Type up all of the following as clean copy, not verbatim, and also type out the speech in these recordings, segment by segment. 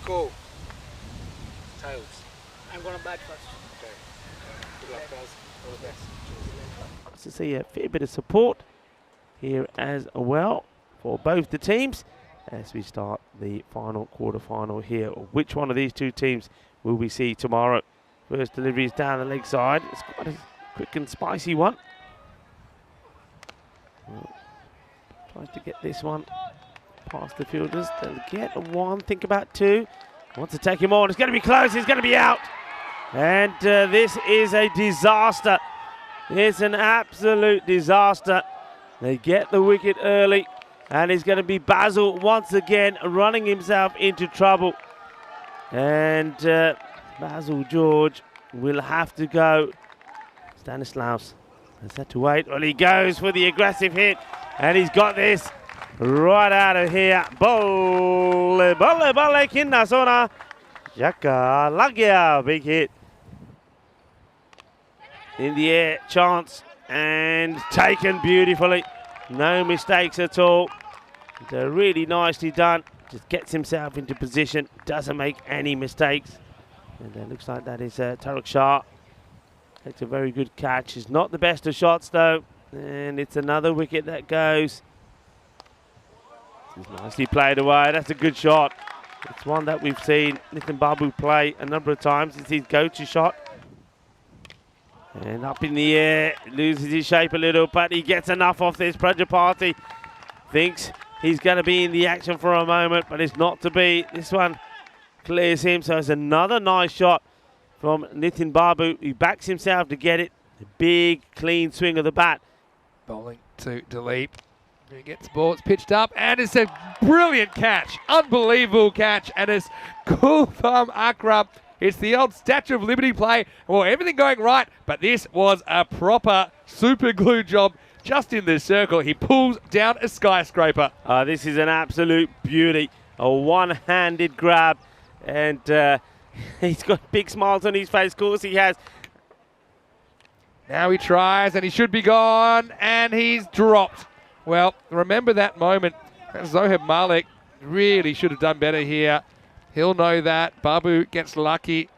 Cool. Tails. I'm going to bat first. Okay. Good luck, guys. All the best. Cheers. To see a fair bit of support here as well for both the teams as we start the final quarter-final here. Which one of these two teams will we see tomorrow? First delivery is down the leg side. It's quite a quick and spicy one. Tries to get this one past the fielders. They'll get one, think about two. Wants to take him on. It's going to be close. He's going to be out. And this is a disaster. It's an absolute disaster. They get the wicket early, and it's going to be Basil once again running himself into trouble. And Basil George will have to go. Stanislaus has had to wait. Well, he goes for the aggressive hit, and he's got this right out of here. Bolle, bolle, bolle, kinda sona. Jaka Lagya, big hit. In the air, chance, and taken beautifully. No mistakes at all. It's really nicely done. Just gets himself into position, doesn't make any mistakes. And it looks like that is Tariq Shah. Takes a very good catch. It's not the best of shots though. And it's another wicket that goes. This is nicely played away. That's a good shot. It's one that we've seen Nitin Babu play a number of times. It's his go-to shot. And up in the air, loses his shape a little, but he gets enough off this. Prajapati thinks he's going to be in the action for a moment, but it's not to be. This one clears him, so it's another nice shot from Nitin Babu. He backs himself to get it. A big, clean swing of the bat. Bowling to Dilip. He gets the ball, it's pitched up, and it's a brilliant catch. Unbelievable catch, and it's Kulthum Akram. It's the old Statue of Liberty play. Well, everything going right, but this was a proper super glue job just in the circle. He pulls down a skyscraper. This is an absolute beauty. A one-handed grab, and he's got big smiles on his face. Of course he has. Now he tries, and he should be gone, and he's dropped. Well, remember that moment. Zohaib Malik really should have done better here. He'll know that. Babu gets lucky.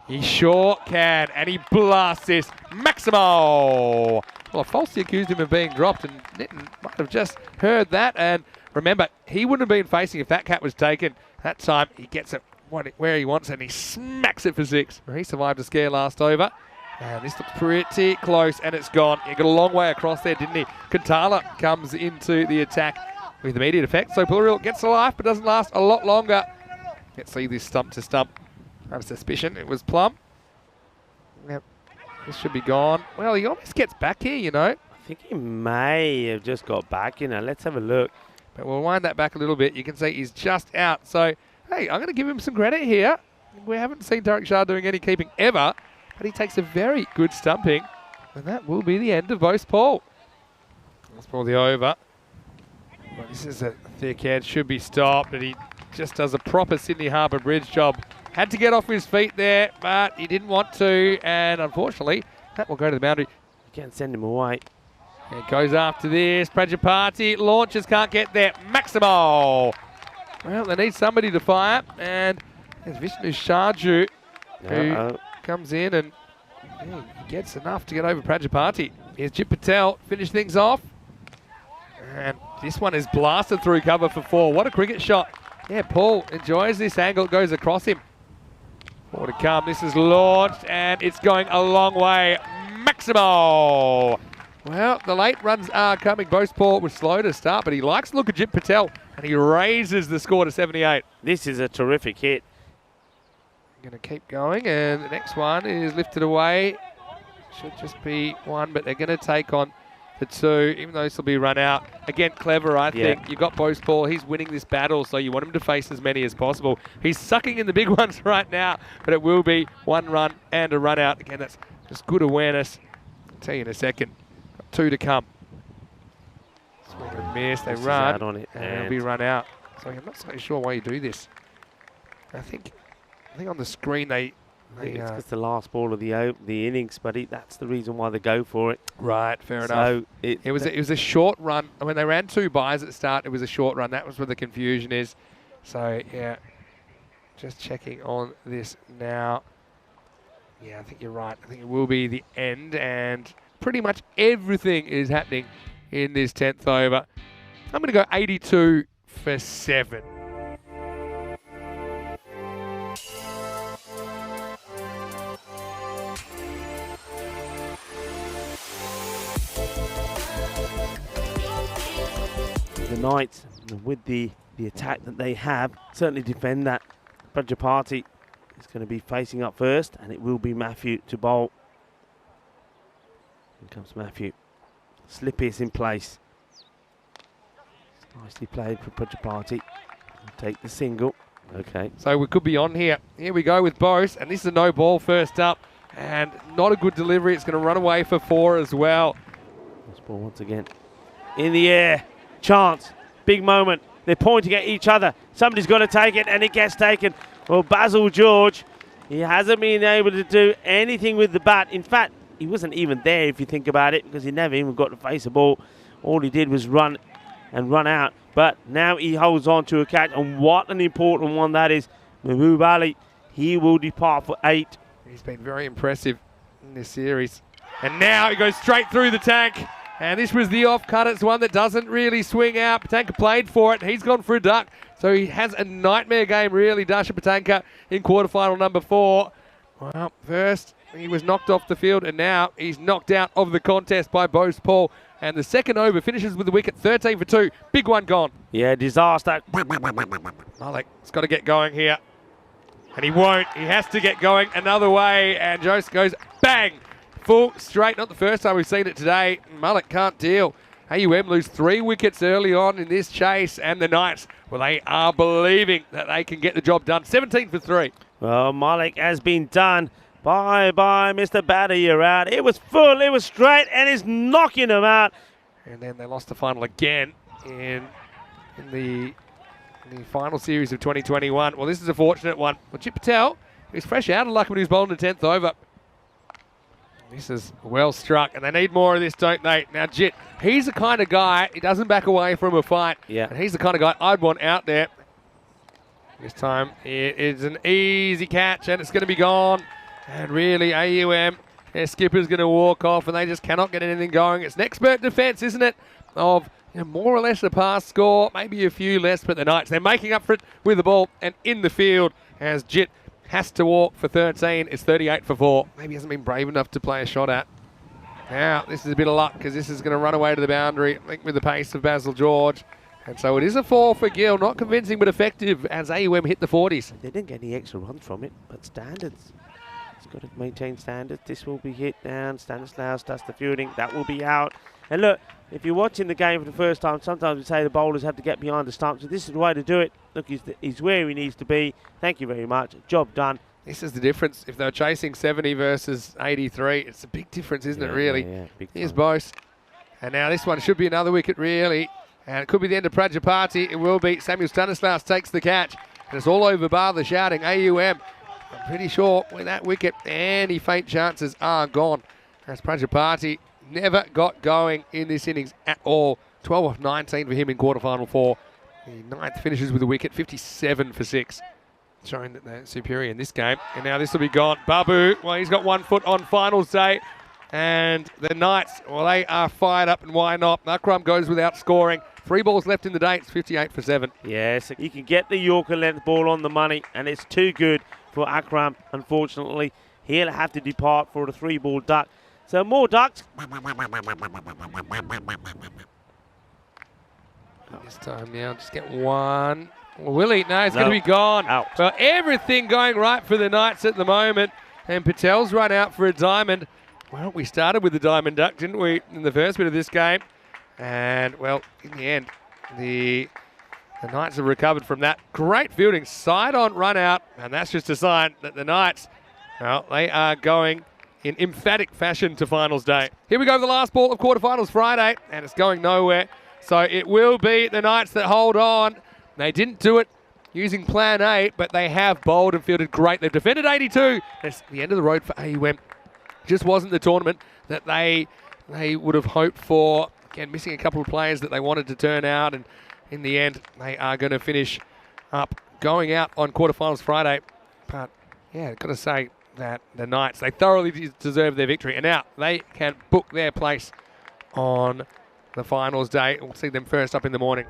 He sure can, and he blasts this. Maximo! Well, I falsely accused him of being dropped, and Nitin might have just heard that. And remember, he wouldn't have been facing if that cat was taken. That time, he gets it where he wants, and he smacks it for six. He survived a scare last over. And this looks pretty close, and it's gone. He got a long way across there, didn't he? Kantala comes into the attack with immediate effect. So Pulleril gets to life, but doesn't last a lot longer. Let's see this stump to stump. I have a suspicion it was Plum. Yep, this should be gone. Well, he almost gets back here, you know. I think he may have just got back, you know. Let's have a look. But we'll wind that back a little bit. You can see he's just out. So, hey, I'm going to give him some credit here. We haven't seen Tariq Shah doing any keeping ever. But he takes a very good stumping, and that will be the end of Bose Paul. Let's pull the over. Well, this is a thick head, should be stopped, and he just does a proper Sydney Harbour Bridge job. Had to get off his feet there, but he didn't want to, and unfortunately, that will go to the boundary. You can't send him away. It goes after this. Prajapati launches, can't get there. Maximo! Well, they need somebody to fire, and there's Vishnu Sharju, who comes in and he gets enough to get over Prajapati. Here's Jit Patel, finish things off. And this one is blasted through cover for four. What a cricket shot. Yeah, Paul enjoys this angle, goes across him. More to come, this is launched and it's going a long way. Maximo! Well, the late runs are coming. Bose Paul was slow to start, but he likes to look at Jit Patel and he raises the score to 78. This is a terrific hit. Going to keep going, and the next one is lifted away. Should just be one, but they're going to take on the two, even though this will be run out. Again, clever, I think. You've got Bose Paul. He's winning this battle, so you want him to face as many as possible. He's sucking in the big ones right now, but it will be one run and a run out. Again, that's just good awareness. I'll tell you in a second. Got two to come. Swing and miss. They run, on it, and it'll be run out. So I'm not so sure why you do this. I think on the screen I think it's the last ball of the innings, but that's the reason why they go for it. Right, fair enough. It was a short run. When they ran two byes at the start, it was a short run. That was where the confusion is. So, yeah, just checking on this now. Yeah, I think you're right. I think it will be the end, and pretty much everything is happening in this 10th over. I'm going to go 82 for 7. The Knights, with the attack that they have, certainly defend that. Prajapati is going to be facing up first, and it will be Matthew to bowl. Here comes Matthew. Slippy is in place. Nicely played for Prajapati. Take the single. Okay. So we could be on here. Here we go with Bose, and this is a no ball first up, and not a good delivery. It's going to run away for 4 as well. This ball once again in the air. Chance. Big moment. They're pointing at each other. Somebody's got to take it, and it gets taken. Well, Basil George, he hasn't been able to do anything with the bat. In fact, he wasn't even there if you think about it, because he never even got to face the ball. All he did was run and run out. But now he holds on to a catch, and what an important one that is. Mahbub Ali, he will depart for 8. He's been very impressive in this series. And now he goes straight through the tank. And this was the off-cut. It's one that doesn't really swing out. Patanka played for it. He's gone for a duck. So he has a nightmare game, really, Dasha Patanka, in quarterfinal number 4. Well, first he was knocked off the field, and now he's knocked out of the contest by Bose Paul. And the second over finishes with the wicket, 13 for 2. Big one gone. Yeah, disaster. Malik's got to get going here. And he won't. He has to get going another way. And Jose goes bang. Full straight. Not the first time we've seen it today. Malik can't deal. AUM lose 3 wickets early on in this chase. And the Knights, well, they are believing that they can get the job done. 17 for 3. Well, Malik has been done. Bye-bye, Mr. Batter, you're out. It was full, it was straight, and he's knocking him out. And then they lost the final again in the final series of 2021. Well, this is a fortunate one. Well, Chip Patel, who's fresh out of luck when he was bowling the 10th over. This is well struck, and they need more of this, don't they? Now, Jit, he's the kind of guy, he doesn't back away from a fight. Yeah. And he's the kind of guy I'd want out there. This time, it is an easy catch, and it's going to be gone. And really, AUM, their skipper's going to walk off, and they just cannot get anything going. It's an expert defence, isn't it, of more or less a pass score, maybe a few less, but the Knights, they're making up for it with the ball and in the field as Jit has to walk for 13. It's 38 for 4. Maybe he hasn't been brave enough to play a shot at. Now, this is a bit of luck because this is going to run away to the boundary, I think, with the pace of Basil George. And so it is a 4 for Gill. Not convincing, but effective as AUM hit the 40s. They didn't get any extra runs from it, but standards. He's got to maintain standards. This will be hit down. Stanislaus does the fielding. That will be out. And look, if you're watching the game for the first time, sometimes we say the bowlers have to get behind the stumps. So this is the way to do it. Look, he's where he needs to be. Thank you very much. Job done. This is the difference. If they're chasing 70 versus 83, it's a big difference, isn't it, really? Yeah, big Here's time. Bose. And now this one should be another wicket, really. And it could be the end of Prajapati. It will be. Samuel Stanislaus takes the catch. And it's all over bar the shouting. AUM, I'm pretty sure, with that wicket, any faint chances are gone. As Prajapati never got going in this innings at all. 12 off 19 for him in quarterfinal 4. The 9th finishes with a wicket, 57 for 6. Showing that they're superior in this game. And now this will be gone. Babu, well, he's got 1 foot on finals day. And the Knights, well, they are fired up, and why not? Akram goes without scoring. 3 balls left in the day. It's 58 for 7. Yes, he can get the Yorker length ball on the money, and it's too good for Akram, unfortunately. He'll have to depart for a 3-ball duck. So more ducks. This time now, just get 1. Will he? No, it's going to be gone. Out. Well, everything going right for the Knights at the moment. And Patel's run out for a diamond. Well, we started with the diamond duck, didn't we, in the first bit of this game? And, well, in the end, the Knights have recovered from that. Great fielding, side-on run out, and that's just a sign that the Knights, well, they are going in emphatic fashion to finals day. Here we go, the last ball of quarterfinals Friday, and it's going nowhere. So it will be the Knights that hold on. They didn't do it using plan A, but they have bowled and fielded great. They've defended 82. It's the end of the road for AUM. Just wasn't the tournament that they would have hoped for. Again, missing a couple of players that they wanted to turn out, and in the end, they are going to finish up, going out on quarterfinals Friday. But yeah, got to say that the Knights, they thoroughly deserve their victory. And now they can book their place on the finals day. We'll see them first up in the morning.